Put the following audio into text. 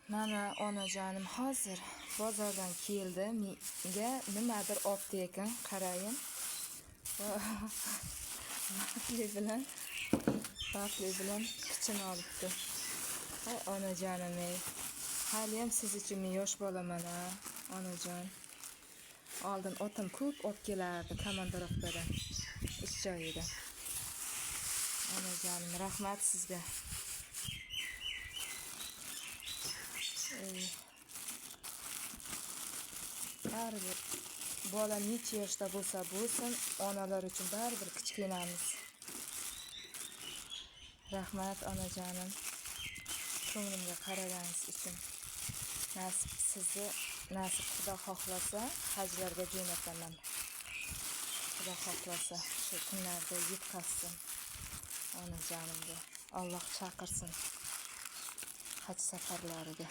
Mana onajonim hozir bozordan keldi. Menga nimadir olibdi ekan, qaraying. Vaqtli bilan kichini olibdi. Ay onajonim ey. Hali ham siz uchun men yosh bolaman ha, onajon. Oldin otam ko'p olib kelardi Komandirovkadan, ish joyidan. Onajonim, rahmat sizga. Baribir bola necha yoshda bo'lsa-bo'lsin, onalar uchun baribir kichkinamiz. Rahmat onajonim. Ko'nglimga qaraganingiz uchun. Nasib Xudo xohlasa, hajlarga jo'nataman. Xudo xohlasa, shu kunlarda yetkazsin onajonimga. Alloh chaqirsin haj safarlariga.